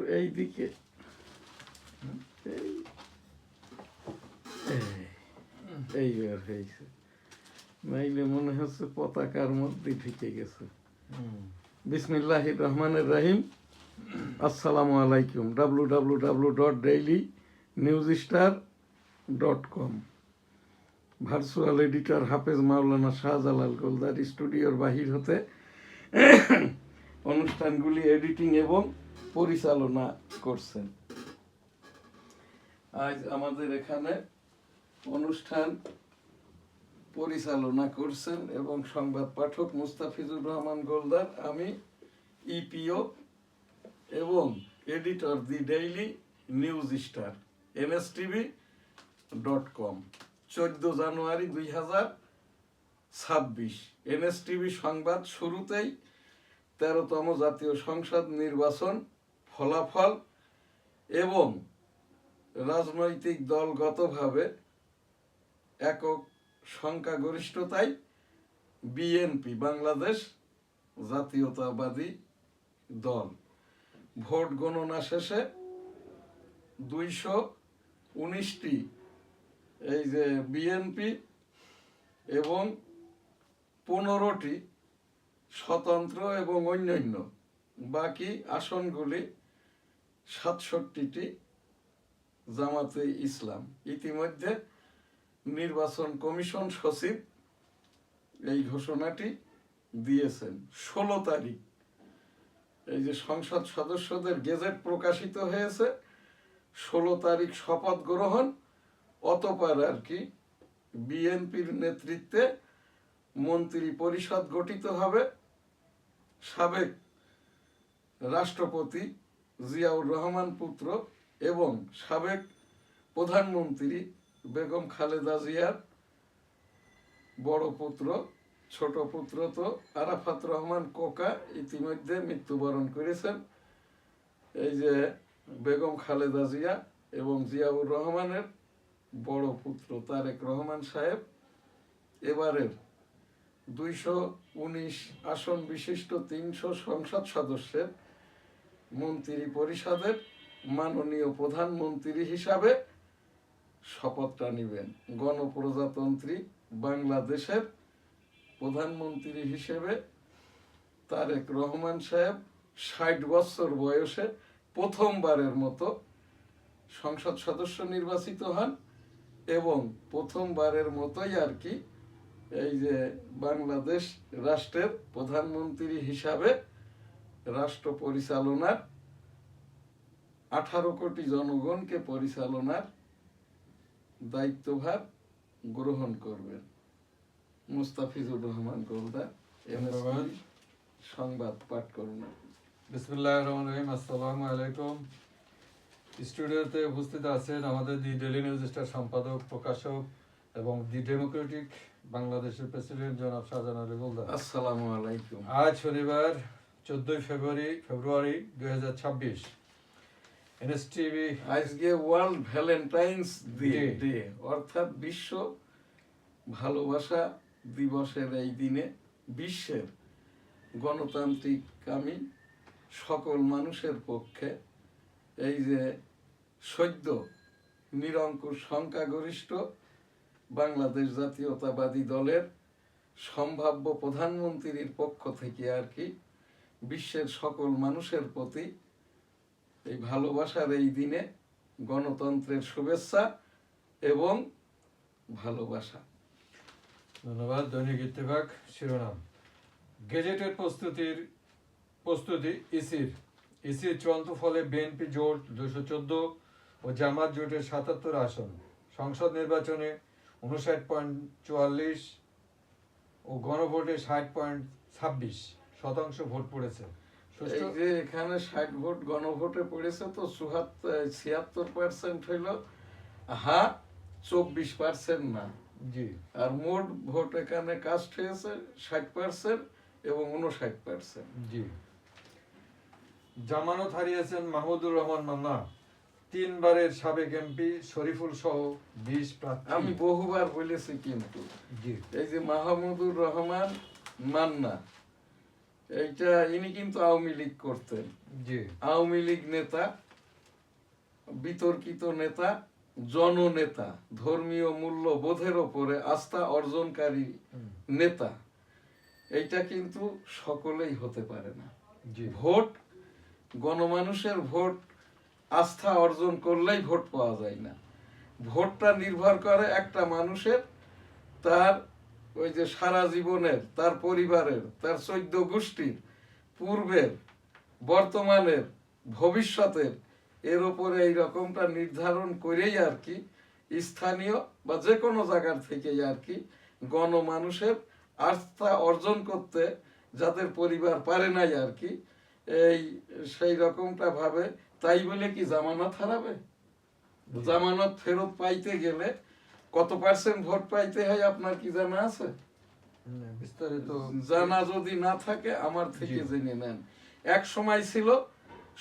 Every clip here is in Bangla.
একটু এইদিকে এইবার হয়েছে, নাইলে মনে হচ্ছে পতাকার মধ্যে ঢুকে গেছে। বিসমিল্লাহির রহমানির রহিম। আসসালামু আলাইকুম। www.dailynewsstar.com। ভার্চুয়াল এডিটর হাফেজ মাওলানা শাহজালাল গোলদার স্টুডিওর বাহির হতে অনুষ্ঠানগুলি এডিটিং এবং পরিচালনা করছেন। আজ আমাদের এখানে অনুষ্ঠান পরিচালনা করছেন এবং সংবাদ পাঠক মুস্তাফিজুর রহমান গোলদার, আমি ইপিও এবং এডিটর দি ডেইলি নিউজ স্টার NSTV.com। 14 জানুয়ারি 2026। NSTV সংবাদ শুরুতেই 13তম জাতীয় সংসদ নির্বাচন ফলাফল এবং রাজনৈতিক দলগতভাবে একক সংখ্যাগরিষ্ঠতায় বিএনপি বাংলাদেশ জাতীয়তাবাদী দল ভোট গণনা শেষে 219টি এই যে বিএনপি এবং 15টি স্বতন্ত্র এবং অন্যান্য, বাকি আসনগুলি 67টি জামাতে ইসলাম। ইতিমধ্যে নির্বাচন কমিশন সচিব এই ঘোষণাটি দিয়েছেন। 16 তারিখ এই যে সংসদ সদস্যদের গেজেট প্রকাশিত হয়েছে, 16 তারিখ শপথ গ্রহণ, অতঃপর আর কি বিএনপির নেতৃত্বে মন্ত্রী পরিষদ গঠিত হবে। সাবেক রাষ্ট্রপতি জিয়াউর রহমান পুত্র এবং সাবেক প্রধানমন্ত্রী বেগম খালেদা জিয়ার বড় পুত্র, ছোট পুত্র তো আরাফাত রহমান কোকা ইতিমধ্যে মৃত্যুবরণ করেছেন। এই যে বেগম খালেদা জিয়া এবং জিয়াউর রহমানের বড় পুত্র তারেক রহমান সাহেব এবারের 219 আসন বিশিষ্ট 300 সংসদ সদস্যের মন্ত্রী পরিষদের মাননীয় প্রধানমন্ত্রী হিসাবে শপথটা নেবেন। গণপ্রজাতন্ত্রী বাংলাদেশের প্রধানমন্ত্রী হিসেবে তারেক রহমান সাহেব 60 বছর বয়সে প্রথমবারের মতো সংসদ সদস্য নির্বাচিত হন এবং প্রথমবারের মতোই আর কি এই যে বাংলাদেশ রাষ্ট্রের প্রধানমন্ত্রী হিসাবে রাষ্ট্র পরিচালনার 18 কোটি জনগণকে পরিচালনার দায়িত্বভার গ্রহণ করবেন। মুস্তাফিজুর রহমান গোলদার, সংবাদ পাঠ করুন। বিসমিল্লাহির রহমানির রহিম। আসসালামু আলাইকুম। স্টুডিওতে উপস্থিত আছেন আমাদের দি ডেইলি নিউজ স্টার সম্পাদক, প্রকাশক এবং দি ডেমোক্রেটিক বাংলাদেশের প্রেসিডেন্ট জনাব শাহজালাল গোলদার। আসসালামু আলাইকুম। আজ শনিবার 14 ফেব্রুয়ারি 2026। এনএসটিভি আজকে ওয়ার্ল্ড ভ্যালেন্টাইন্স ডে অর্থাৎ বিশ্ব ভালোবাসা দিবসের এই দিনে বিশ্বের গণতান্ত্রিককামী সকল মানুষের পক্ষে এই যে সদ্য নিরঙ্কুশ সংখ্যাগরিষ্ঠ বাংলাদেশ জাতীয়তাবাদী দলের সম্ভাব্য প্রধানমন্ত্রীর পক্ষ থেকে আর কি বিশ্বের সকল মানুষের প্রতি এই ভালোবাসার এই দিনে গণতন্ত্রের শুভেচ্ছা এবং ভালোবাসা। ধন্যবাদ। দৈনিক ইত্তেফাক শিরোনাম: গেজেটের প্রস্তুতি ইসির চূড়ান্ত ফলে বিএনপি জোট 214 ও জামাত জোটের 77 আসন, সংসদ নির্বাচনে 59.44 ও গণভোটে 60.26% ভোট পড়েছে। এই যে এখানে 60 ভোট গণভোটে পড়েছে, তো 76% হইল হ্যাঁ, 24% না। জি। আর মোট ভোট এখানে কাস্ট হয়েছে 60% এবং 59%। জি। জামানত হারিয়েছেন মাহমুদুর রহমান মান্না, 3 বারের সাবেক এমপি শরীফুল সহ 20 প্রার্থী। আমি বহুবার বলেছি কিন্তু জি, এই যে মাহমুদুর রহমান মান্না এইটা ইনি কিন্তু আওয়ামী লীগ করতেন, জি আওয়ামী লীগ নেতা, বিতর্কিত নেতা, জননেতা, ধর্মীয় মূল্যবোধের ওপরে আস্থা অর্জনকারী নেতা। এইটা কিন্তু সকলেই হতে পারে না। জি ভোট, গণমানুষের ভোট আস্থা অর্জন করলেই ভোট পাওয়া যায় না। ভোটটা নির্ভর করে একটা মানুষের তার ওই যে সারা জীবনের, তার পরিবারের, তার 14 গোষ্ঠীর, পূর্বের, বর্তমানের, ভবিষ্যতের, এর উপরে এই রকমটা নির্ধারণ করেই আর কি স্থানীয় বা যে কোনো জায়গার থেকেই আর কি গণমানুষের আস্থা অর্জন করতে যাদের পরিবার পারে নাই আর কি, এই সেই রকমটা ভাবে। তাই বলে কি জামানত হারাবে? জামানত ফেরত পাইতে গেলে কত পার্সেন্ট ভোট পাইতে হয় আপনার কি জানা আছে? বিস্তারিত জানা যদি না থাকে আমার থেকে জেনে নেন। এক সময় ছিল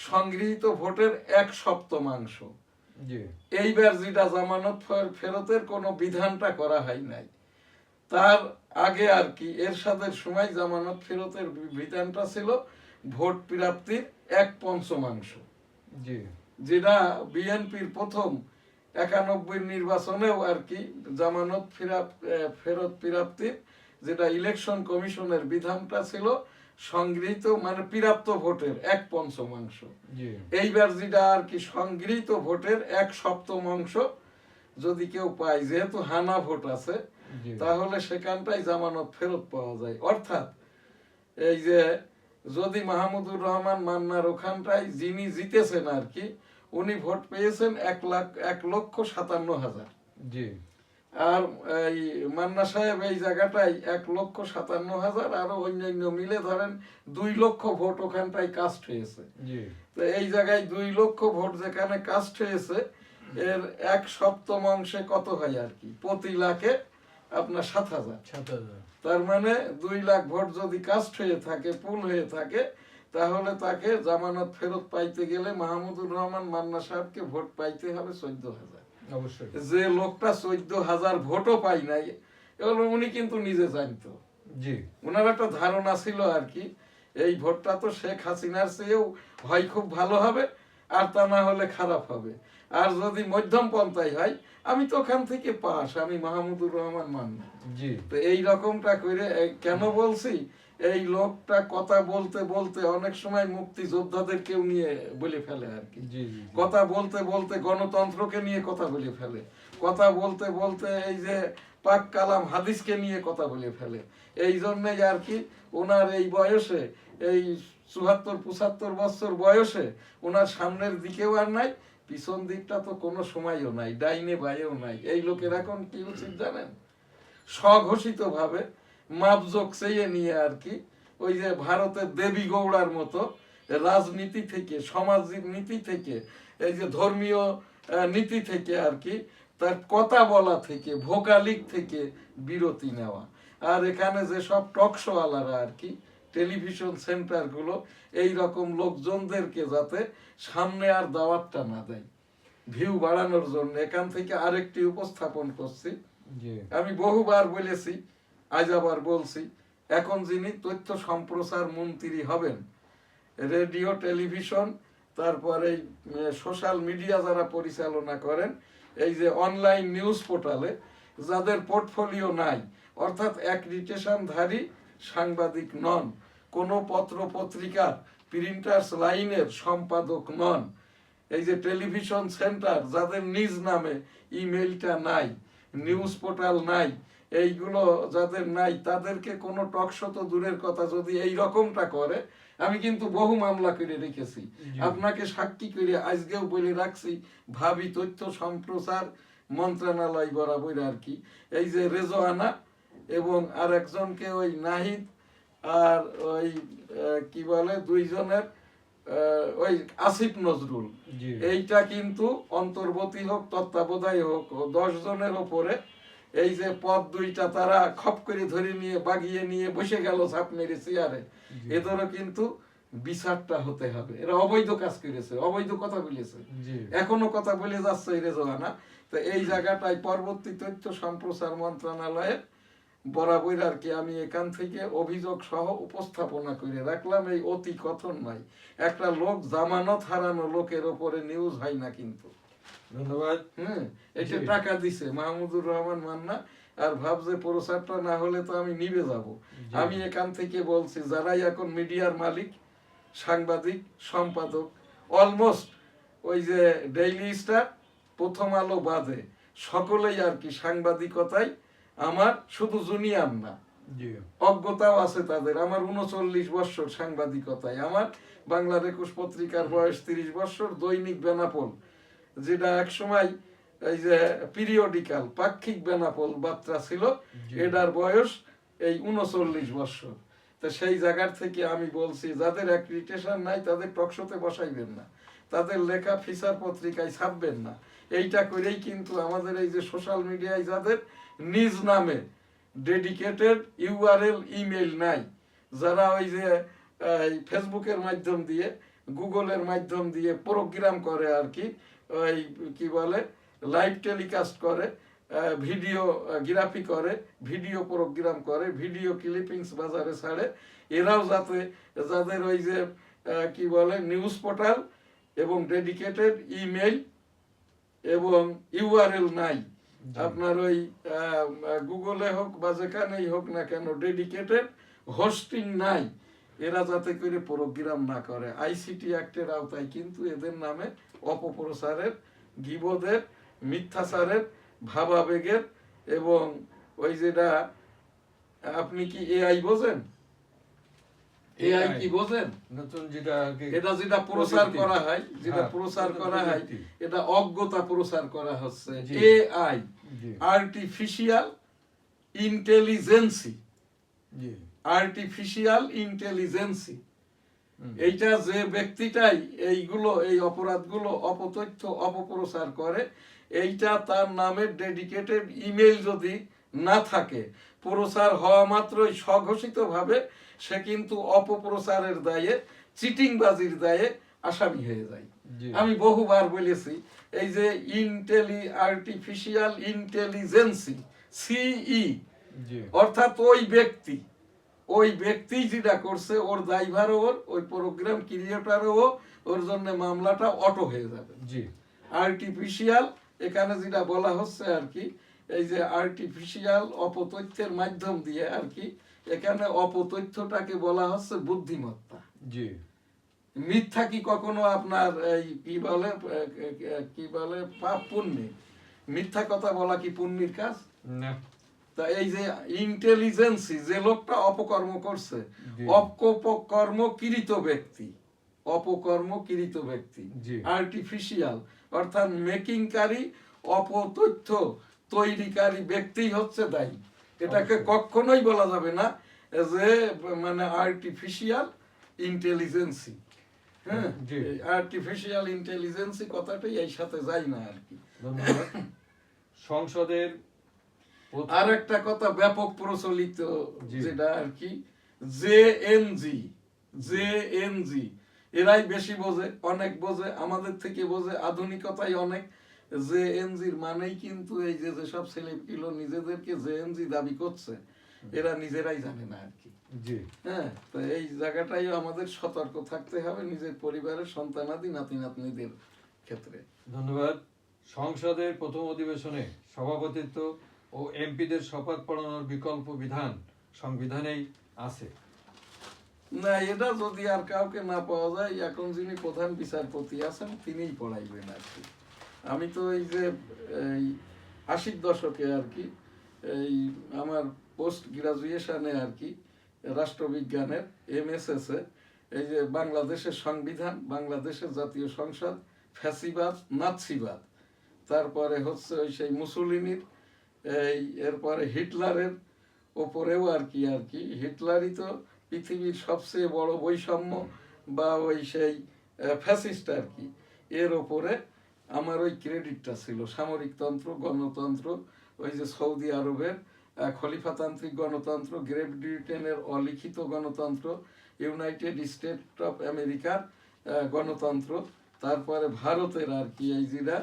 সংগৃহীত ভোটের 1/7 জি এইবার যেটা জামানত ফেরতের কোনো বিধানটা করা হয় নাই, তার আগে আর কি এরশাদের সময় জামানত ফেরতের বিধানটা ছিল ভোট প্রাপ্তির 1/5, জি যেটা বিএনপির প্রথম 91 নির্বাচনেও আর কি জামানত ফেরত প্রাপ্তির যেটা ইলেকশন কমিশনের বিধানটা ছিল সংগৃহীত মানে প্রাপ্ত ভোটের 1/5। জি এইবার যেটা আর কি সংগৃহীত ভোটের 1/7 যদি কেউ পায়, যেহেতু হানা ভোট আছে, জি তাহলে সেখানটাই জামানত ফেরত পাওয়া যায়। অর্থাৎ এই যে যদি মাহমুদুর রহমান মান্নার ওখানটায় যিনি জিতেছেন আর কি, উনি ভোট পেয়েছেন 1,57,000, জি আর এই মান্না সাহেব এই জায়গাটায় 1,57,000, আরো অন্যান্য মিলে ধরেন 2 লক্ষ ভোট ওখানটায় কাস্ট হয়েছে। জি তো এই জায়গায় 2 লক্ষ ভোট যেখানে কাস্ট হয়েছে, এর 1/7 কত হয় আর কি, প্রতি লাখে আপনার 7,000। 7,000 তার মানে 2 লাখ ভোট যদি কাস্ট হয়ে থাকে, পুল হয়ে থাকে, তাহলে তাকে জামানত ফেরত পাইতে গেলে মাহমুদুর রহমান মান্না সাহেবকে ভোট পাইতে হবে 14,000। অবশ্যই যে লোকটা 14,000 ভোটও পাই নাই, এগুলো উনি কিন্তু নিজে জানতো। জি ওনার একটা ধারণা ছিল আর কি, এই ভোটটা তো শেখ হাসিনার চেয়েও হয় খুব ভালো হবে, আর তা না হলে খারাপ হবে। আর যদি মধ্যম পন্থায় হয়, আমি তো ওখান থেকে পাস, আমি মাহমুদুর রহমান মান্না। জি তো এই রকমটা করে কেন বলছি, এই লোকটা কথা বলতে বলতে অনেক সময় মুক্তিযোদ্ধাদেরকেও নিয়ে বলে ফেলে আর কি। জি জি কথা বলতে বলতে গণতন্ত্রকে নিয়ে কথা বলে ফেলে, কথা বলতে বলতে এই যে পাক কালাম হাদিসকে নিয়ে কথা বলে ফেলে। এই জন্যই আর কি ওনার এই বয়সে, এই 74-75 বছর বয়সে, ওনার সামনের দিকেও আর নাই, পিছন দিকটা তো কোনো সময়ও নাই, ডাইনে বাইরেও নাই। এই লোকের এখন কি উচিত জানেন? স্বঘোষিত ভাবে মাপজোক চেয়ে নিয়ে আর কি ওই যে ভারতের দেবী গৌড়ার মতো রাজনীতি থেকে, সমাজ নীতি থেকে, এই যে ধর্মীয় নীতি থেকে আর কি, তার কথা বলা থেকে, ভোকালিক থেকে বিরতি নেওয়া। আর এখানে যে সব টকশোওয়ালারা আর কি, টেলিভিশন সেন্টারগুলো এই রকম লোকজনদেরকে যাতে সামনে আর দাওয়াতটা না দেয়, ভিউ বাড়ানোর জন্য এখান থেকে আরেকটি উপস্থাপন করছি। জি আমি বহুবার বলেছি, আজ আবার বলছি, এখন যিনি তথ্য সম্প্রচার মন্ত্রী হবেন, রেডিও, টেলিভিশন, তারপরে সোশ্যাল মিডিয়া যারা পরিচালনা করেন, এই যে অনলাইন নিউজ পোর্টালে যাদের পোর্টফোলিও নাই, অর্থাৎ অ্যাক্রিডিটেশনধারী সাংবাদিক নন, কোনো পত্র পত্রিকার প্রিন্টার্স লাইনের সম্পাদক নন, এই যে টেলিভিশন সেন্টার যাদের নিজ নামে ইমেইলটা নাই, নিউজ পোর্টাল নাই, এইগুলো যাদের নাই, তাদেরকে কোনো টকশো তো দূরের কথা, যদি এই রকমটা করে, আমি কিন্তু বহু মামলা করে রেখেছি, আপনাকে সাক্ষী করে আজকেও বলে রাখছি, ভাবি তথ্য সম্প্রচার মন্ত্রণালয় বরাবর আর কি, এই যে রেজওয়ানা এবং আর একজনকে ওই নাহিদ, আর ওই কি বলে দুইজনের ওই আসিফ নজরুল, জি এইটা কিন্তু অন্তর্বর্তী হোক, তত্ত্বাবধায়ক হোক, 10 জনের ওপরে এই যে পদ দুইটা তারা খপ করে ধরে নিয়ে বাগিয়ে নিয়ে বসে গেল ঝাঁপ মেরে চেয়ারে, এদেরও কিন্তু বিচারটা হতে হবে। এরা অবৈধ কাজ করেছে, অবৈধ কথা বলেছে, জি এখনো কথা বলে যাচ্ছে এই রেজওয়ানা। তো এই জায়গাটায় পরবর্তী তথ্য সম্প্রচার মন্ত্রণালয়ের বরাবর আর কি আমি এখান থেকে অভিযোগ সহ উপস্থাপনা করে রাখলাম, এই অতি কথন নয়। একটা লোক জামানত হারানো লোকের ওপরে নিউজ হয় না কিন্তু। ধন্যবাদ। এটা জি। টাকা দিছে মাহমুদুর রহমান মান্না, আর ভাবছে প্রচারটা না হলে তো আমি নিবে যাব। জি। আমি এখান থেকে বলছি যারাই এখন মিডিয়ার মালিক, সাংবাদিক, সম্পাদক, অলমোস্ট ওই যে ডেইলি স্টার, প্রথম আলো বাদে সকলেই আর কি সাংবাদিকতায় আমার শুধু জুনিয়র না, জি। অজ্ঞতাও আছে তাদের। আমার 39 বছর সাংবাদিকতায়, আমার বাংলার 21 পত্রিকার বয়স 30 বছর, দৈনিক বেনাপোল যেটা এক সময় এই যে পিরিয়ডিক্যাল পাক্ষিক বেনাপোল বার্তা ছিল, জি। এটার বয়স এই 39 বছর। তো সেই জায়গার থেকে আমি বলছি যাদের অ্যাক্রিডিটেশন নাই তাদের টকশোতে বসাইবেন না, তাদের লেখা ফিচার পত্রিকায় ছাপবেন না। এইটা করেই কিন্তু আমাদের এই যে সোশ্যাল মিডিয়ায় যাদের নিজ নামে ডেডিকেটেড ইউআরএল ইমেল নাই, যারা ওই যে ফেসবুকের মাধ্যম দিয়ে, গুগলের মাধ্যম দিয়ে প্রোগ্রাম করে আর কি, ওই কি বলে লাইভ টেলিকাস্ট করে, ভিডিও গ্রাফি করে, ভিডিও প্রোগ্রাম করে, ভিডিও ক্লিপিংস বাজারে ছাড়ে, এরাও যাতে যাদের ওই যে কি বলে নিউজ পোর্টাল এবং ডেডিকেটেড ইমেল এবং ইউআরএল নাই, আপনার ওই গুগলে হোক বা যেখানেই হোক না কেন ডেডিকেটেড হোস্টিং নাই, এরা যাতে করে প্রোগ্রাম না করে। আইসিটি অ্যাক্টের আওতায় কিন্তু এদের নামে অপপ্রচারের, গীবদের, মিথ্যাচারের, ভাবাবেগের এবং ওই যেটা আপনি কি এআই বোঝেন? এআই কি বোঝেন? নতুন যেটা আর কি এটা যেটা প্রচার প্রযুক্তি। করা হয়, যেটা হ্যাঁ, প্রচার করা হয়, প্রযুক্তি। এটা অজ্ঞতা প্রচার করা হচ্ছে। জি। এআই, জি। আর্টিফিশিয়াল ইন্টেলিজেন্সি, জি। Artificial intelligence. হুম। এইটা যে ব্যক্তিটাই এইগুলো এই অপরাধগুলো অপতথ্য অপপ্রচার করে, এইটা তার নামের ডেডিকেটেড ইমেল যদি না থাকে, প্রচার হওয়া মাত্রই স্বঘোষিতভাবে সে কিন্তু অপপ্রচারের দায়ে, চিটিংবাজির দায়ে আসামি হয়ে যায়। জি। আমি বহুবার বলেছি এই যে আর্টিফিশিয়াল ইন্টেলিজেন্সি, সিই, জি। অর্থাৎ ওই ব্যক্তি যেটা করছে ওর দায়ভারও ওর, ওই প্রোগ্রাম ক্রিয়েটারও ওর জন্য মামলাটা অটো হয়ে যাবে। জি। আর্টিফিশিয়াল এখানে যেটা বলা হচ্ছে আর কি, এই যে আর্টিফিশিয়াল অপতথ্যের মাধ্যম দিয়ে আর কি, এখানে অপতথ্যটাকে বলা হচ্ছে বুদ্ধিমত্তা। জি। মিথ্যা কি কখনো আপনার এই কি বলে পাপ পুণ্যে? মিথ্যা কথা বলা কি পুণ্যের কাজ? না। তা এই যে ইন্টেলিজেন্সি, যে লোকটা অপকর্ম করছে, জি। অপকর্মকৃত ব্যক্তি, অপকর্মকৃত ব্যক্তি, জি। আর্টিফিশিয়াল অর্থাৎ মেকিংকারী, অপতথ্য তৈরিকারী ব্যক্তি হচ্ছে দায়ী। এটাকে অবশ্যই। কখনোই বলা যাবে না যে মানে আর্টিফিশিয়াল ইন্টেলিজেন্সি। হ্যাঁ, জি। আর্টিফিশিয়াল ইন্টেলিজেন্সি কথাটাই এই সাথে যায় না আর কি। ধন্যবাদ। সংসদের প্রথম- আর একটা কথা ব্যাপক প্রচলিত জি। যেটা আর কি, জেএনজি, এরাই বেশি বোঝে, অনেক বোঝে, আমাদের থেকে বোঝে, আধুনিকতাই অনেক। জেএনজির মানেই কিন্তু এই যে যেসব ছেলেগুলো নিজেদেরকে জেএনজি দাবি করছে, এরা নিজেরাই জানে না আর কি। জি। হ্যাঁ, তো এই জায়গাটাই আমাদের সতর্ক থাকতে হবে নিজের পরিবারের সন্তানাদি নাতি নাতনিদের ক্ষেত্রে। ধন্যবাদ। সংসদের প্রথম অধিবেশনে সভাপতিত্ব ও এমপিদের শপথ পড়ানোর বিকল্প বিধান সংবিধানেই আছে। না, এটা যদি আর কাউকে না পাওয়া যায়, এখন যিনি প্রধান বিচারপতি আছেন তিনিই পড়াইবেন আর কি। আমি তো এই যে এই 80 দশকে আর কি, এই আমার পোস্ট গ্রাজুয়েশনে আর কি রাষ্ট্রবিজ্ঞানের এমএসএস এ এই যে বাংলাদেশের সংবিধান, বাংলাদেশের জাতীয় সংসদ, ফ্যাসিবাদ, নাৎসিবাদ, তারপরে হচ্ছে ওই সেই মুসোলিনির, এই এরপরে হিটলারের ওপরেও আর কি হিটলারই তো পৃথিবীর সবচেয়ে বড় বৈষম্য বা ওই সেই ফ্যাসিস্ট আর কি, এর ওপরে আমার ওই ক্রেডিটটা ছিল। সামরিকতন্ত্র, গণতন্ত্র, ওই যে সৌদি আরবের খলিফাতান্ত্রিক গণতন্ত্র, গ্রেট ব্রিটেনের অলিখিত গণতন্ত্র, ইউনাইটেড স্টেট অফ আমেরিকার গণতন্ত্র, তারপরে ভারতের আর কি এই যেটা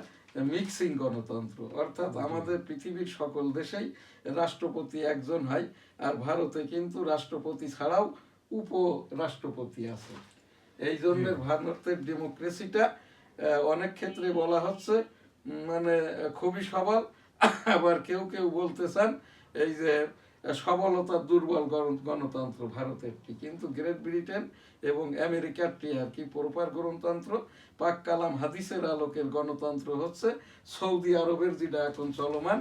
মিক্সিং গণতন্ত্র, অর্থাৎ আমাদের পৃথিবীর সকল দেশেই রাষ্ট্রপতি একজন হয়, আর ভারতে কিন্তু রাষ্ট্রপতি ছাড়াও উপরাষ্ট্রপতি আছে। এই জন্য ভারতের ডেমোক্রেসিটা অনেক ক্ষেত্রে বলা হচ্ছে মানে খুবই সবল, আবার কেউ কেউ বলতে চান এই যে সবলতার দুর্বল গণতন্ত্র ভারতেরটি, কিন্তু গ্রেট ব্রিটেন এবং আমেরিকারটি আর কি প্রপার গণতন্ত্র। পাক কালাম হাদিসের আলোকের গণতন্ত্র হচ্ছে সৌদি আরবের যেটা এখন চলমান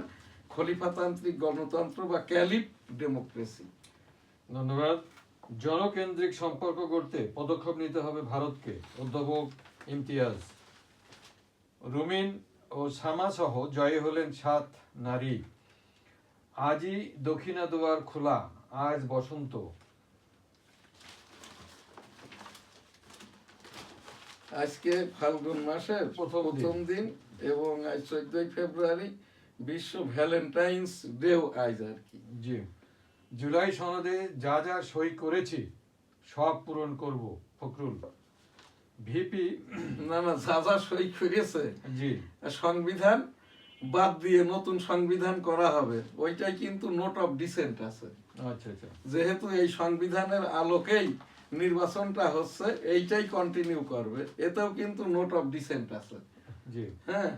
খলিফাতান্ত্রিক গণতন্ত্র বা ক্যালিফ ডেমোক্রেসি। ধন্যবাদ। জনকেন্দ্রিক সম্পর্ক গড়তে পদক্ষেপ নিতে হবে ভারতকে, অধ্যাপক ইমতিয়াজ। রুমিন ও শামা সহ জয়ী হলেন 7 নারী। আজই দক্ষিণা দুয়ার খোলা, আজ বসন্ত। আজকে ফাল্গুন মাসের প্রথম দিন এবং আজ 14 ফেব্রুয়ারি বিশ্ব ভ্যালেন্টাইন্স ডেও আজ আর কি। জি, জুলাই সনদে যা যা সই করেছি সব পূরণ করব, ফখরুল। ভিপি না যা যা সই করেছে জি, সংবিধান বাদ দিয়ে নতুন সংবিধান করা হবে, ওইটাই কিন্তু নোট অফ ডিসেন্ট আছে। আচ্ছা আচ্ছা, যেহেতু এই সংবিধানের আলোকেই নির্বাচনটা হচ্ছে, এইটাই কন্টিনিউ করবে, এতেও কিন্তু নোট অফ ডিসেন্ট আছে। জি, হ্যাঁ,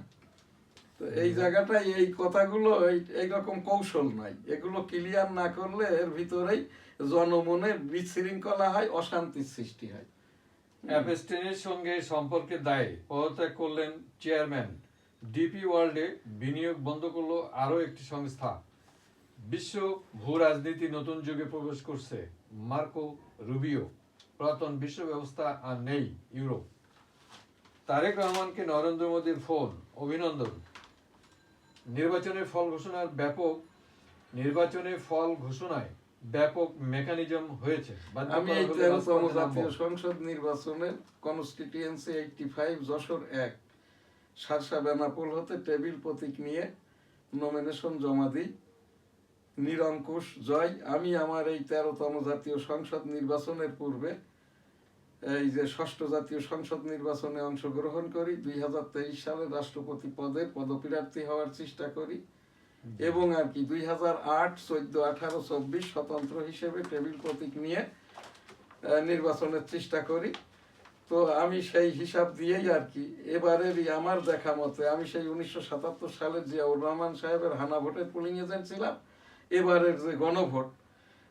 তো এই জায়গাটায় এই কথাগুলো এইরকম কৌশল নাই, এগুলো ক্লিয়ার না করলে এর ভিতরেই জনমনে বিশৃঙ্খলা হয়, অশান্তির সৃষ্টি হয়। অ্যাপস্টেনের সঙ্গে সম্পর্কের দায়ে পদত্যাগ করলেন চেয়ারম্যান। ডিপি ওয়ার্ল্ডে বিনিয়োগ বন্ধ করলো আরও একটি সংস্থা। বিশ্ব ভূ রাজনীতি নতুন যুগে প্রবেশ করছে। Marco Rubio. পুরাতন বিশ্ব ব্যবস্থা আর নেই ইউরোপ। তারেক রহমানকে নরেন্দ্র মোদীর ফোন, অভিনন্দন। নির্বাচনের ফল ঘোষণায় ব্যাপক মেকানিজম হয়েছে। আমি এই 13তম জাতীয় সংসদ নির্বাচনের কনস্টিটিউয়েন্সি 85 যশোর 1 শার্শা বেনাপোল হতে টেবিল প্রতীক নিয়ে নমিনেশন জমা দিই। নিরঙ্কুশ জয়। আমি আমার এই 13তম জাতীয় সংসদ নির্বাচনের পূর্বে এই যে 6ষ্ঠ জাতীয় সংসদ নির্বাচনে অংশগ্রহণ করি, 2023 সালে রাষ্ট্রপতি পদে পদপ্রার্থী হওয়ার চেষ্টা করি এবং আর কি 2008, 14, 18, 24 স্বতন্ত্র হিসেবে টেবিল প্রতীক নিয়ে নির্বাচনের চেষ্টা করি। তো আমি সেই হিসাব দিয়েই আর কি এবারেরই আমার দেখা মতে আমি সেই 1977 সালের জিয়াউর রহমান সাহেবের হানা ভোটের পুলিং এজেন্ট ছিলাম। এবারের যে গণভোট,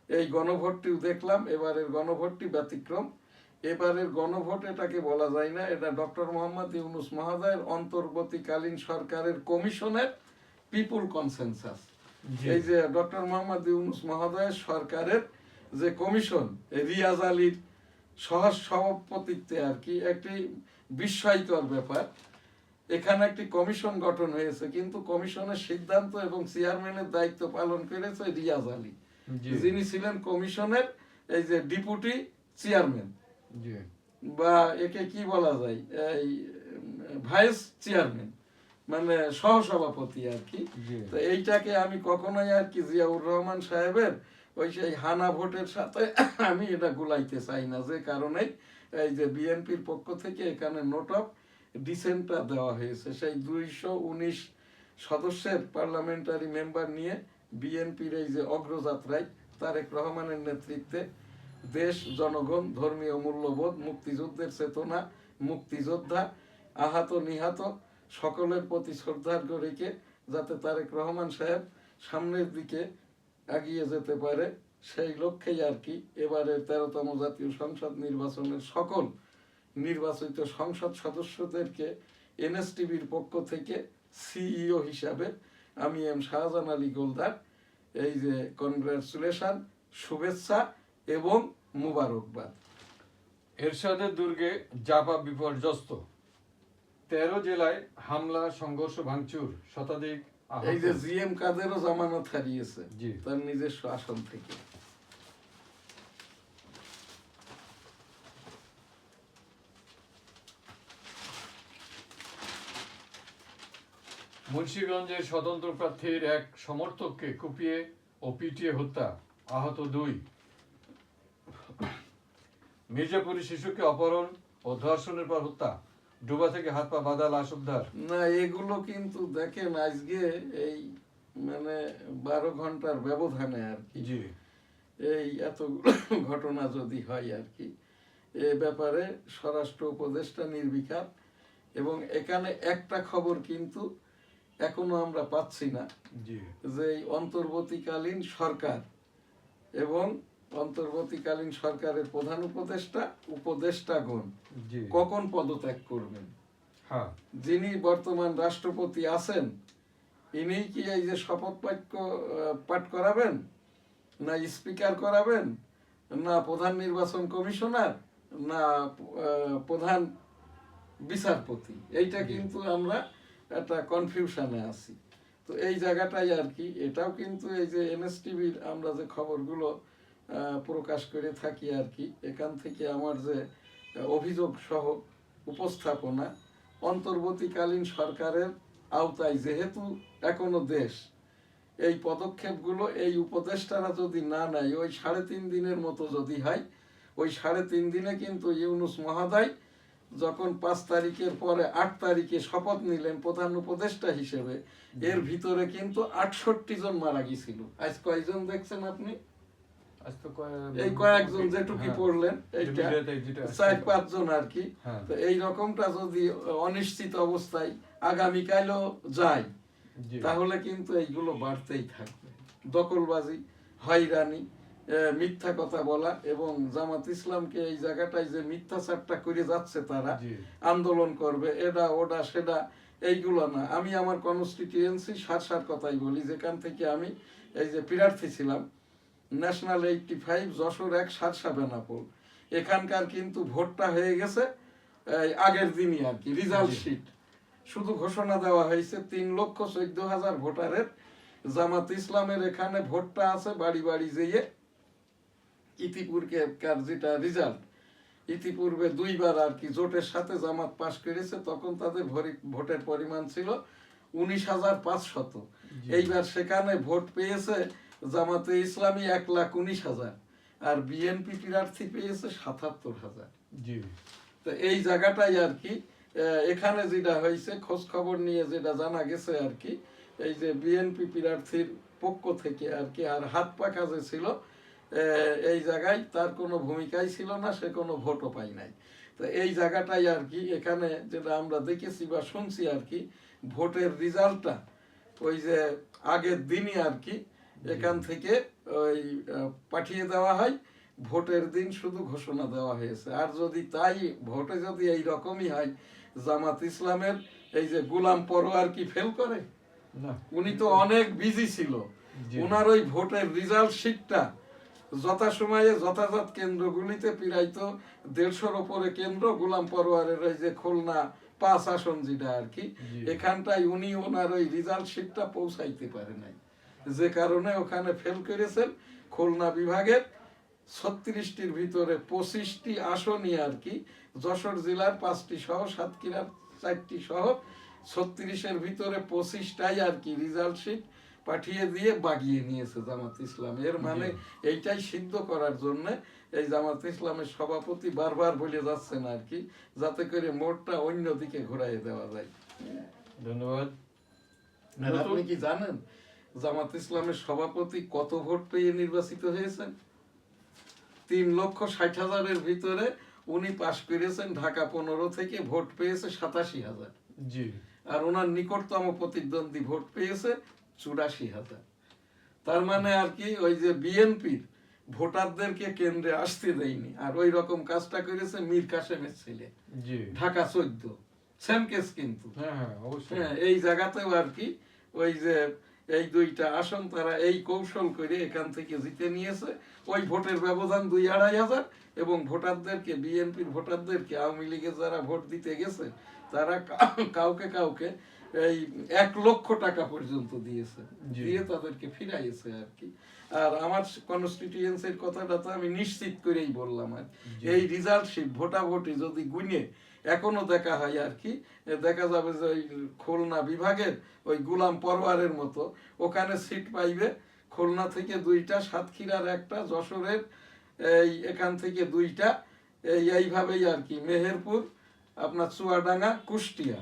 এই গণভোটটিও দেখলাম, এবারের গণভোটটি ব্যতিক্রম। এবারের গণভোট এটাকে বলা যায় না, এটা ডক্টর মোহাম্মদ ইউনূস মহোদয়ের অন্তর্বর্তীকালীন সরকারের কমিশনের পিপুল কনসেনসাস। এই যে ডক্টর মোহাম্মদ ইউনূস মহোদয়ের সরকারের যে কমিশন, রিয়াজ আলীর সহ সভাপতিত্বে আর কি, একটি বিস্ময়কর ব্যাপার। এখানে একটি কমিশন গঠন হয়েছে, কিন্তু কমিশনের সিদ্ধান্ত এবং চেয়ারম্যানের দায়িত্ব পালন করেছে রিয়াজ আলী, যিনি ছিলেন কমিশনের এই যে ডেপুটি চেয়ারম্যান বা একে কি বলা যায়, এই ভাইস চেয়ারম্যান, মানে সহসভাপতি আর কি। তো এইটাকে আমি কখনোই আর কি জিয়াউর রহমান সাহেবের ওই সেই হানা ভোটের সাথে আমি এটা গুলাইতে চাই না, যে কারণে এই যে বিএনপির পক্ষ থেকে এখানে নোট অফ ডিসেন্টটা দেওয়া হয়েছে। সেই 219 সদস্যের পার্লামেন্টারি মেম্বার নিয়ে বিএনপির এই যে অগ্রযাত্রায় তারেক রহমানের নেতৃত্বে দেশ, জনগণ, ধর্মীয় মূল্যবোধ, মুক্তিযুদ্ধের চেতনা, মুক্তিযোদ্ধা, আহত নিহত সকলের প্রতি শ্রদ্ধার্ঘ্য রেখে যাতে তারেক রহমান সাহেব সামনের দিকে এগিয়ে যেতে পারে, সেই লক্ষ্যেই আর কি এবারের 13তম জাতীয় সংসদ নির্বাচনের সকল নির্বাচিত সংসদ সদস্যদেরকে এনএসটিভির পক্ষ থেকে সিইও হিসাবে আমি এম শাহজাহান আলী গোলদার এই যে কনগ্রাচুলেশন, শুভেচ্ছা এবং মুবারকবাদ। এরশাদের দুর্গে জাপা বিপর্যস্ত। 13 জেলায় হামলা, সংঘর্ষ, ভাঙচুর, শতাধিক আহত। এই যে জিএম কাদেরও জামানত হারিয়েছে তার নিজস্ব আসন থেকে। মুন্সিগঞ্জের স্বতন্ত্র প্রার্থীর এক সমর্থককে কুপিয়ে ও পিটিয়ে হত্যা, আহত 2। মির্জাপুরে শিশুকে অপহরণ ও ধর্ষণের পর হত্যা, ডোবা থেকে হাত পা বাঁধা লাশ উদ্ধার। না, এগুলো কিন্তু দেখেন আজকে এই মানে 12 ঘন্টার ব্যবধানে আর কি জি এই এতগুলো ঘটনা যদি হয় আর কি, এ ব্যাপারে স্বরাষ্ট্র উপদেষ্টা নির্বিকার। এবং এখানে একটা খবর কিন্তু এখনো আমরা পাচ্ছি না, জি যে এই অন্তর্বর্তীকালীন সরকার এবং অন্তর্বর্তীকালীন সরকারের প্রধান উপদেষ্টা, উপদেষ্টাগণ জি কখন পদত্যাগ করবেন। হ্যাঁ যিনি বর্তমান রাষ্ট্রপতি আছেন, ইনি কি এই যে শপথ বাক্য পাঠ করাবেন, না স্পিকার করাবেন, না প্রধান নির্বাচন কমিশনার, না প্রধান বিচারপতি, এইটা কিন্তু আমরা একটা কনফিউশনে আছি। তো এই জায়গাটাই আর কি, এটাও কিন্তু এই যে এনএসটিভির আমরা যে খবরগুলো প্রকাশ করে থাকি আর কি, এখান থেকে আমার যে অভিযোগ সহ উপস্থাপনা, অন্তর্বর্তীকালীন সরকারের আওতায় যেহেতু এখনো দেশ, এই পদক্ষেপগুলো এই উপদেষ্টারা যদি না নেয়, ওই 3.5 দিনের মতো যদি হয়, ওই 3.5 দিনে কিন্তু ইউনূস মহোদয় যখন 5 তারিখের পরে 8 তারিখে শপথ নিলেন প্রধান উপদেষ্টা হিসেবে, এর ভিতরে কিন্তু 68 জন মারা গিয়েছিল। আজ কয়জন দেখছেন আপনি? আজ তো এই কয়েকজন যেটুকি পড়লেন, এইটা 4-5 জন আর কি। হ্যাঁ। তো এই রকমটা যদি অনিশ্চিত অবস্থায় আগামীকালও যায়, জি তাহলে কিন্তু এইগুলো বাড়তেই থাকবে। দখলবাজি, হয়রানি, মিথ্যা কথা বলা, এবং জামাত ইসলামকে এই জায়গাটায় যে মিথ্যাচারটা করে যাচ্ছে তারা, জি আন্দোলন করবে এটা ওটা সেটা, এইগুলো না। আমি আমার কনস্টিটিউয়েন্সি সার কথাই বলি, যেখান থেকে আমি এই যে প্রার্থী ছিলাম, ন্যাশনাল 85 যশোর 1 সারসা বেনাপোল, এখানকার কিন্তু ভোটটা হয়ে গেছে এই আগের দিনই আর কি, রেজাল্ট শিট শুধু ঘোষণা দেওয়া হয়েছে। 3,14,000 ভোটারের জামাত ইসলামের এখানে ভোটটা আছে বাড়ি বাড়ি যেয়ে। ইতিপূর্বেকার যেটা রেজাল্ট, ইতিপূর্বে 2বার আর কি জোটের সাথে জামাত পাশ করেছে, তখন তাদের ভোটের পরিমাণ ছিল 19,500। এইবার সেখানে ভোট পেয়েছে জামাতে ইসলামী 1,19,000, আর বিএনপি প্রার্থী পেয়েছে 77,000। জি তো এই জায়গাটাই আর কি, এখানে যেটা হয়েছে খোঁজ খবর নিয়ে যেটা জানা গেছে আর কি, এই যে বিএনপি প্রার্থীর পক্ষ থেকে আর কি, আর হাত পাকা যে ছিল এই জায়গায় তার কোনো ভূমিকাই ছিল না, সে কোনো ভোটও পাই নাই। তো এই জায়গাটাই আর কি, এখানে যেটা আমরা দেখেছি বা শুনছি আর কি, ভোটের রেজাল্টটা ওই যে আগের দিনই আর কি এখান থেকে ওই পাঠিয়ে দেওয়া হয়, ভোটের দিন শুধু ঘোষণা দেওয়া হয়েছে। আর যদি তাই ভোটে যদি এই রকমই হয়, জামাত ইসলামের এই যে গোলাম পরোয়ার কি ফেল করে? না উনি তো অনেক বিজি ছিল, ওনার ওই ভোটের রেজাল্ট শিটটা যথাসময়ে যথাযথ কেন্দ্রগুলিতে প্রায় তো 150-র উপরে কেন্দ্র, গোলাম পরোয়ারের ওই যে খুলনা 5 আসন যেটা আর কি, এখানটায় উনি ওনার ওই রেজাল্ট শিটটা পৌঁছাইতে পারে নাই, যে কারণে ওখানে ফেল করেছেন। খুলনা বিভাগের 36টির ভিতরে 25টি আসনই আর কি, যশোর জেলার 5টি সহ সাতক্ষীরার 4টি সহ 36-এর ভিতরে 25টাই আর কি রেজাল্ট শিট পাঠিয়ে দিয়ে বাগিয়ে নিয়েছে জামাত ইসলাম। এর মানে এইটাই সিদ্ধ করার জন্য এই জামাত ইসলামের সভাপতি বারবার বলে যাচ্ছেন আর কি, যাতে করে মোড়টা অন্যদিকে ঘুরাইয়ে দেওয়া যায়। ধন্যবাদ। আর আপনি কি জানেন জামাত ইসলামের সভাপতি কত ভোট পেয়ে নির্বাচিত হয়েছেন? 3,60,000-এর ভিতরে উনি পাশ করেছেন ঢাকা 15 থেকে, ভোট পেয়েছে 87,000। জি আর ওনার নিকটতম প্রতিদ্বন্দ্বী ভোট পেয়েছে 84,000। তার মানে আর কি ওই যে বিএনপির ভোটারদেরকে কেন্দ্রে আসতে দেয়নি, আর ওই রকম কাজটা করেছে মীর কাসেমের ছেলে, জি ঢাকা 14, সেম কেস কিন্তু। হ্যাঁ অবশ্যই। হ্যাঁ, এই জায়গাতেও আর কি ওই যে এই 2টা আসন তারা এই কৌশল করে এখান থেকে জিতে নিয়েছে। ওই ভোটের ব্যবধান 2-2,500, এবং ভোটারদেরকে, বিএনপির ভোটারদেরকে, আওয়ামী লীগের যারা ভোট দিতে গেছে তারা কাউকে কাউকে এই 1 লক্ষ টাকা পর্যন্ত দিয়েছে, দিয়ে তাদেরকে ফিরাইয়েছে আর কি। আর আমার কনস্টিটিউয়েন্সির কথাটা তো আমি নিশ্চিত করেই বললাম আর এই রেজাল্ট শিট ভোটাভুটি যদি গুনে এখনো দেখা হয় আর কি, দেখা যাবে যে ওই খুলনা বিভাগের ওই গোলাম পরোয়ারের মতো ওখানে সিট পাইবে। খুলনা থেকে 2টা, সাতক্ষীরার 1টা, যশোরের এই এখান থেকে 2টা, এইভাবেই আর কি মেহেরপুর আপনার চুয়াডাঙ্গা, কুষ্টিয়া।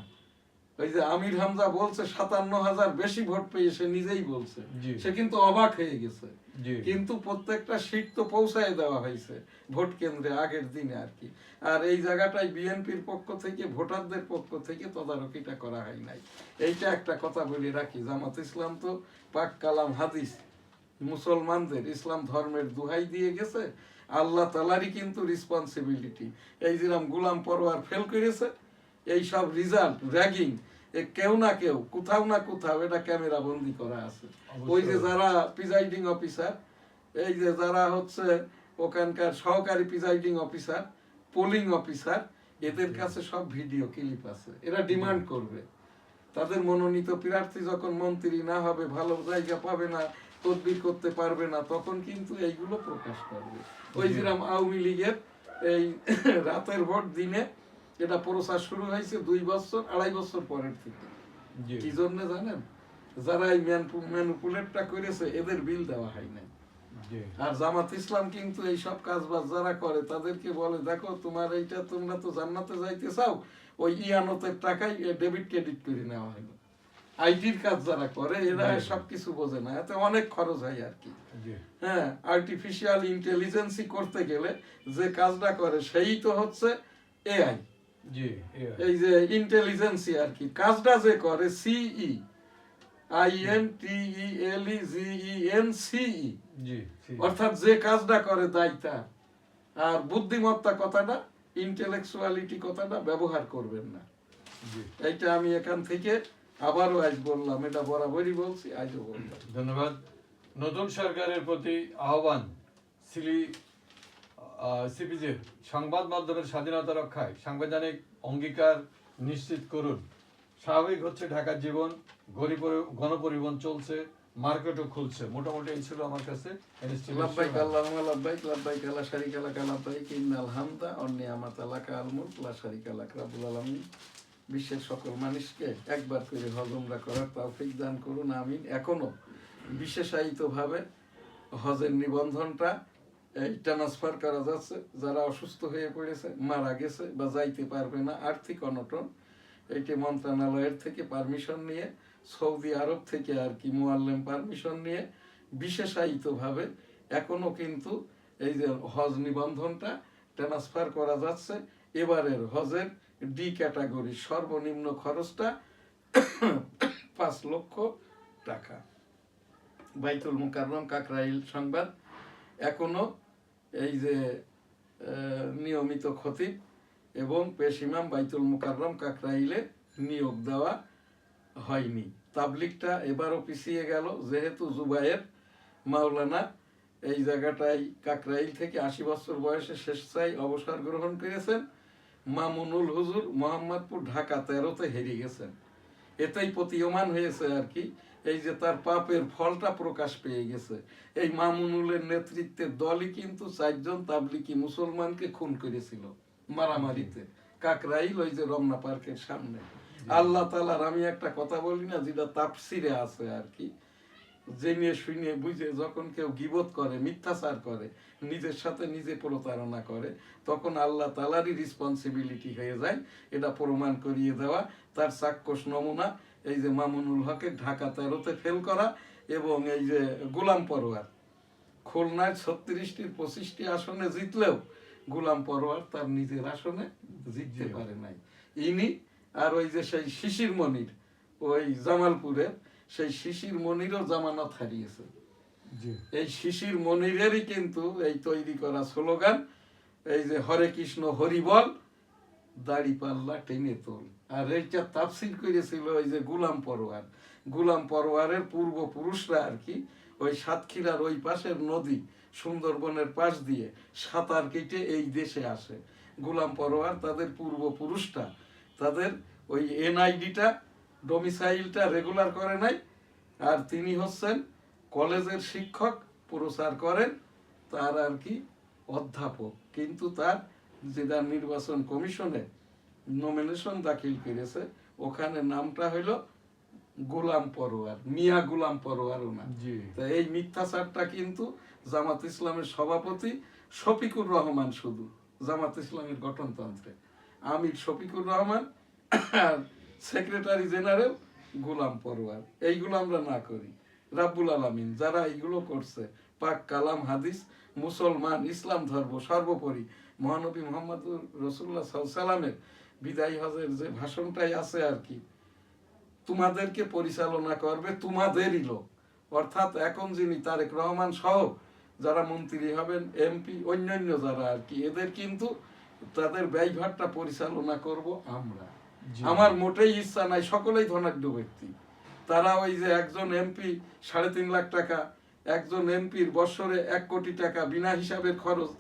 ওই যে আমির হামজা বলছে 57,000 বেশি ভোট পেয়ে, সে নিজেই বলছে, জি। সে কিন্তু অবাক হয়ে গেছে। জি। কিন্তু প্রত্যেকটা সিট তো পৌঁছায় দেওয়া হয়েছে ভোট কেন্দ্রে আগের দিনে আর কি। আর এই জায়গাটায় বিএনপির পক্ষ থেকে, ভোটারদের পক্ষ থেকে তদারকিটা করা হয় নাই। এইটা একটা কথা বলে রাখি, জামাত ইসলাম তো পাক কালাম হাদিস মুসলমানদের, ইসলাম ধর্মের দোহাই দিয়ে গেছে, আল্লাহ তালারই কিন্তু রেসপন্সিবিলিটি। এই যেরকম গোলাম পরোয়ার ফেল করেছে, এই সব রিজাল্ট র্যাগিং, কেউ না কেউ কোথাও না কোথাও এটা ক্যামেরা বন্দি করা আছে। ওই যে যারা প্রিজাইডিং অফিসার, এই যে যারা হচ্ছে ওখানকার সহকারী প্রিজাইডিং অফিসার, পোলিং অফিসার, এদের কাছে সব ভিডিও ক্লিপ আছে। এরা ডিমান্ড করবে, তাদের মনোনীত প্রার্থী যখন মন্ত্রী না হবে, ভালো জায়গা পাবে না, তদবির করতে পারবে না, তখন কিন্তু এইগুলো প্রকাশ করবে। ওই যেরকম আওয়ামী লীগের এই রাতের ভোট দিনে এটা প্রচার শুরু হয়েছে 2 বছর 2.5 বছর পরের থেকে। কি জন্য জানেন? যারা এই ম্যানুপুলেটটা করেছে এদের বিল দেওয়া হয় নাই। আর জামাত ইসলাম কিন্তু এই সব কাজবাজ যারা করে তাদেরকে বলে, দেখো তোমার এইটা, তোমরা তো জান্নাতে যাইতে চাও, ওই ইয়ানতের টাকায় ডেবিট ক্রেডিট করে নেওয়া হলো। আইটির কাজ যারা করে এরা সবকিছু বোঝে না, এতে অনেক খরচ হয় আর কি। হ্যাঁ, আর্টিফিশিয়াল ইন্টেলিজেন্সি করতে গেলে যে কাজটা করে সেই তো হচ্ছে এআই। এই যে ইন্টেলিজেন্সি আর কি, কাজটা যে করে সিই, INTELIGENCE, অর্থাৎ যে কাজটা করে দায়িত্ব। আর বুদ্ধিমত্তা কথাটা, ইন্টেলেকচুয়ালিটি কথাটা ব্যবহার করবেন না। এইটা আমি এখান থেকে আবারও আজ বললাম, এটা বরাবরই বলছি, আজও বললাম। ধন্যবাদ। নতুন সরকারের প্রতি আহ্বান, সিপিজে সংবাদ মাধ্যমের স্বাধীনতা রক্ষায় সাংবিধানিক অঙ্গীকার নিশ্চিত করুন। স্বাভাবিক হচ্ছে ঢাকার জীবন, গণপরিবহন চলছে, মার্কেটও খুলছে। মোটামুটি এই ছিল আমার কাছে। লাব্বাইক আল্লাহুম্মা লাব্বাইক, লাব্বাইক লা শারীকা লাকা লাব্বাইক, ইন্নাল হামদা ওয়ান নি'মাতা লাকা আল মুলক লা শারীকা লাক। রব্বুল আলামিন বিশ্বের সকল মানুষকে একবার করে হজ উমরা করার তৌফিক দান করুন, আমিন। এখনো বিশেষায়িতভাবে হজের নিবন্ধনটা এই ট্রান্সফার করা যাচ্ছে। যারা অসুস্থ হয়ে পড়েছে, মারা গেছে বা যাইতে পারবে না, আর্থিক অনটন, এইটি মন্ত্রণালয়ের থেকে পারমিশন নিয়ে, সৌদি আরব থেকে আর কি মুআল্লিম পারমিশন নিয়ে বিশেষায়িতভাবে এখনো কিন্তু এই যে হজ নিবন্ধনটা ট্রান্সফার করা যাচ্ছে। এবারের হজের ডি ক্যাটাগরি সর্বনিম্ন খরচটা 5 লক্ষ টাকা। বাইতুল মুকাররম কাকরাইল সংবাদ এখনো এই যে নিয়মিত খতিব এবং পেশ ইমাম বাইতুল মুকাররম কাকরাইলে নিয়োগ দেওয়া হয়নি। তাবলিগটা এবারও পিছিয়ে গেল, যেহেতু জুবায়ের মাওলানা এই জায়গাটায় কাকরাইল থেকে 80 বছর বয়সে স্বেচ্ছায় অবসর গ্রহণ করেছেন। মামুনুল হুজুর মোহাম্মদপুর ঢাকা 13-তে হেরে গেছেন। এটাই প্রতীয়মান হয়েছে আর কি, এই যে তার পাপের ফলটা প্রকাশ পেয়ে গেছে। এই মামুনুলের নেতৃত্বের দলই কিন্তু 4 জন তাবলিগি মুসলমানকে খুন করেছিল মারামারিতে, কাকরাইল ওই যে রমনা পার্কের সামনে। আল্লাহ তাআলার আমি একটা কথা বলি না, যেটা তাফসিরে আছে আর কি, জেনে শুনে বুঝে যখন কেউ গীবত করে, মিথ্যাচার করে, নিজের সাথে নিজে প্রতারণা করে, তখন আল্লাহ তাআলারই রেসপন্সিবিলিটি হয়ে যায় এটা প্রমাণ করিয়ে দেওয়া। তার চাক্ষুষ নমুনা এই যে মামুনুল হকের ঢাকা 13-তে ফেল করা, এবং এই যে গোলাম পরোয়ার খুলনায় 36টির 25টি আসনে জিতলেও গোলাম পরোয়ার তার নিজের আসনে জিততে পারে নাই। ইনি আর ওই যে সেই শিশির মনির, ওই জামালপুরের সেই শিশির মনিরও জামানত হারিয়েছে। এই শিশির মনিরেরই কিন্তু এই তৈরি করা স্লোগান, এই যে হরে কৃষ্ণ হরি বল, দাড়ি পাল্লা টেনে তোল। আর এইটা তাফসীর করেছিল ওই যে গোলাম পরোয়ার। গোলাম পরোয়ারের পূর্বপুরুষরা আর কি ওই সাতক্ষীরার ওই পাশের নদী সুন্দরবনের পাশ দিয়ে সাঁতার কেটে এই দেশে আসে। গোলাম পরোয়ার তাদের পূর্বপুরুষটা তাদের ওই এনআইডিটা, ডোমিসাইলটা রেগুলার করে নাই। আর তিনি হচ্ছেন কলেজের শিক্ষক, প্রচার করেন তার আর কি অধ্যাপক, কিন্তু তার যেটা নির্বাচন কমিশনে নমিনেশন দাখিল করেছে ওখানে নামটা হইল গোলাম পরোয়ার, মিয়া গোলাম পরোয়ারও না। এই মিথ্যাচারটা কিন্তু জামাত ইসলামের সভাপতি শফিকুর রহমান শুধু জামাত ইসলামের গঠনতন্ত্রে, আমির শফিকুর রহমান আর সেক্রেটারি জেনারেল গোলাম পরোয়ার। এইগুলো আমরা না করি। রাব্বুল আলামিন যারা এইগুলো করছে, পাক কালাম হাদিস, মুসলমান, ইসলাম ধর্ম সর্বোপরি মহানবী মোহাম্মদুর রাসূলুল্লাহ সাল্লাল্লাহু আলাইহি সাল্লামের বিদায়ী হজের যে ভাষণটাই আছে আর কি, তোমাদেরকে পরিচালনা করবে তোমাদেরই লোক। অর্থাৎ এখন যিনি তারেক রহমান সহ যারা মন্ত্রী হবেন, এমপি, অন্যান্য যারা আর কি, এদের কিন্তু তাদের ব্যয়ভারটা পরিচালনা করব আমরা। আমার মোটেই ইচ্ছা নাই, সকলেই ধনাঢ্য ব্যক্তি। তারা ওই যে একজন এমপি 3.5 লাখ টাকা, একজন এমপির বৎসরে 1 কোটি টাকা বিনা হিসাবের খরচ,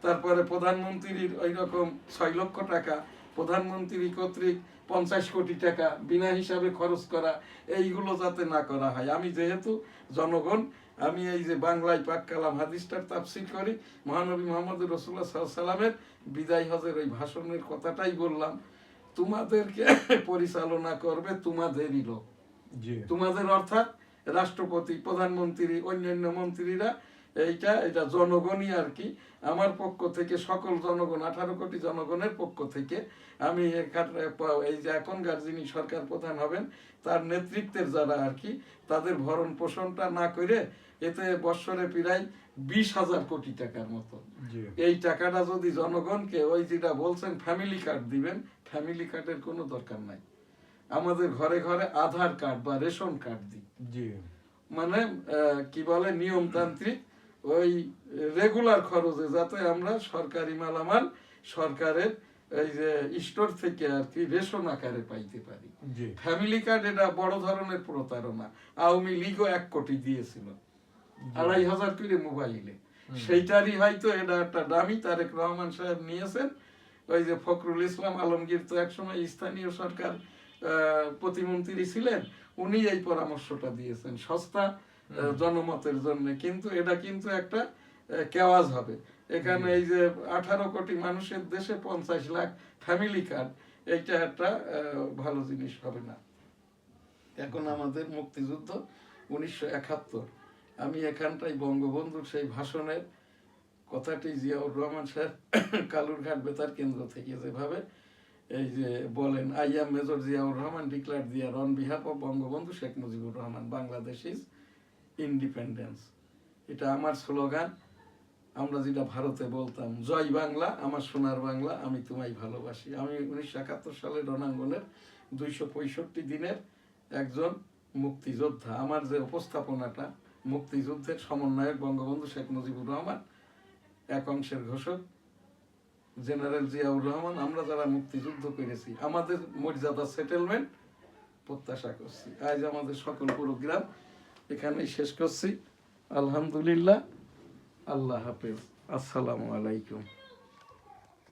তারপরে প্রধানমন্ত্রীর ওই রকম 6 লক্ষ টাকা, প্রধানমন্ত্রী কর্তৃক 50 কোটি টাকা বিনা হিসাবে খরচ করা, এইগুলো যাতে না করা হয়। আমি যেহেতু জনগণ, আমি এই যে বাংলায় পাক কালাম হাদিসটার তাফসীর করি, মহানবী মুহাম্মদুর রাসূলুল্লাহ সাল্লাল্লাহু আলাইহি সাল্লামের বিদায় হজের ওই ভাষণের কথাটাই বললাম, তোমাদেরকে পরিচালনা করবে তোমাদেরই লোক। তোমাদের অর্থাৎ রাষ্ট্রপতি, প্রধানমন্ত্রী, অন্যান্য মন্ত্রীরা, এটা জনগণই আর কি। আমার পক্ষ থেকে সকল জনগণ, 18 কোটি জনগণের পক্ষ থেকে আমি এই যে এখনকার যিনি সরকার প্রধান হবেন তার নেতৃত্বের যারা আর কি, তাদের ভরণ পোষণটা না করে এতে বৎসরে প্রায় 20,000 কোটি টাকার মতো। এই টাকাটা যদি জনগণকে ওই যেটা বলছেন ফ্যামিলি কার্ড দিবেন, ফ্যামিলি কার্ডের কোনো দরকার নাই। আমাদের ঘরে ঘরে আধার কার্ড বা রেশন কার্ড দিই, মানে কি বলে নিয়মতান্ত্রিক ওই রেগুলার খরচে যাতে আমরা সরকারি মালামাল সরকারের এই যে স্টোর থেকে আর কি রেশন আকারে পাইতে পারি। ফ্যামিলি কার্ড এটা বড় ধরনের প্রতারণা। আওয়ামী লীগও 1 কোটি দিয়েছিল 2,500 করে মোবাইলে, সেইটারই হয়তো এটা একটা দামি তারেক রহমান সাহেব নিয়েছেন। ওই যে ফখরুল ইসলাম আলমগীর তো একসময় স্থানীয় সরকার প্রতিমন্ত্রী ছিলেন, উনি এই পরামর্শটা দিয়েছেন সস্তা জনমতের জন্য। কিন্তু এটা কিন্তু একটা কেওয়াজ হবে এখানে। এই যে 18 কোটি মানুষের দেশে 50 লাখ ফ্যামিলি কার্ড, এইটা একটা ভালো জিনিস হবে না। এখন আমাদের মুক্তিযুদ্ধ 1971, আমি এখানটাই বঙ্গবন্ধুর সেই ভাষণের কথাটি জিয়াউর রহমান সাহেব কালুরঘাট বেতার কেন্দ্র থেকে যেভাবে এই যে বলেন, I am major Ziaur Rahman declare there on behalf of Bangabandhu Sheikh Mujibur Rahman, Bangladesh is independence. এটা আমার স্লোগান। আমরা যেটা ভারতে বলতাম, জয় বাংলা আমার সোনার বাংলা, আমি তোমায় ভালোবাসি। আমি 1971 সালে রণাঙ্গনের 265 দিনের একজন মুক্তিযোদ্ধা। আমার যে উপস্থাপনাটা, মুক্তিযুদ্ধের সমন্বয়ক বঙ্গবন্ধু শেখ মুজিবুর রহমান, এক অংশের ঘোষক জেনারেল জিয়াউর রহমান, আমরা যারা মুক্তিযুদ্ধ করেছি আমাদের মর্যাদা সেটেলমেন্ট প্রত্যাশা করছি। আজ আমাদের সকল প্রোগ্রাম এখানেই শেষ করছি। আলহামদুলিল্লাহ, আল্লাহ হাফেজ, আসসালামু আলাইকুম।